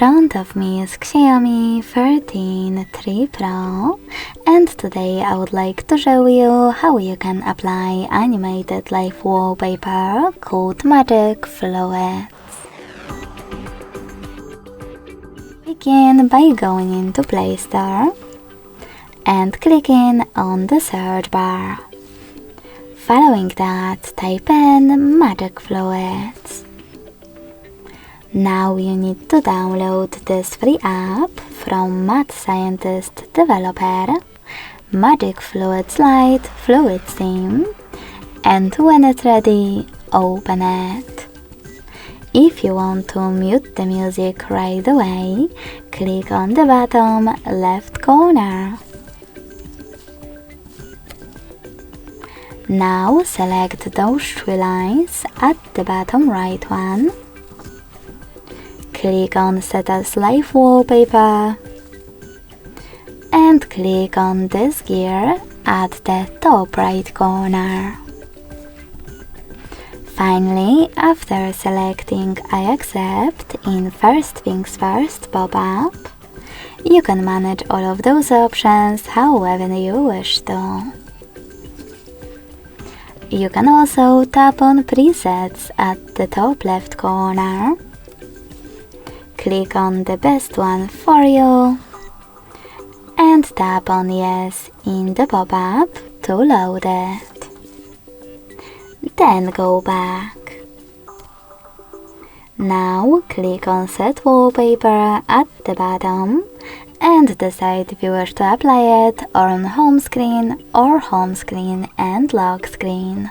front of me is XIAOMI 13T Pro, and today I would like to show you how you can apply animated live wallpaper called Magic Fluids. Begin by going into Play Store and clicking on the search bar. Following that, type in Magic Fluids. Now you need to download this free app from Mad Scientist developer, Magic Fluids Lite Fluid Theme, and when it's ready, open it. If you want to mute the music right away, click on the bottom left corner. Now select those three lines at the bottom right one. Click on Set as Live Wallpaper and click on this gear at the top right corner. Finally, after selecting I accept in First Things First pop-up, you can manage all of those options however you wish to. You can also tap on presets at the top left corner. Click on the best one for you and tap on Yes in the pop-up to load it. Then go back. Now click on Set Wallpaper at the bottom and decide if you wish to apply it on home screen or home screen and lock screen.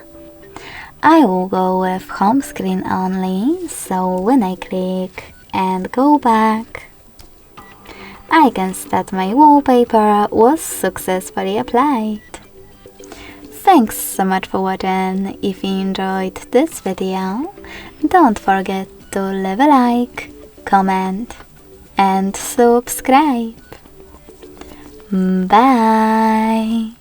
I will go with home screen only, so when I click and go back, I can see that my wallpaper was successfully applied. Thanks so much for watching. If you enjoyed this video, don't forget to leave a like, comment and subscribe. Bye!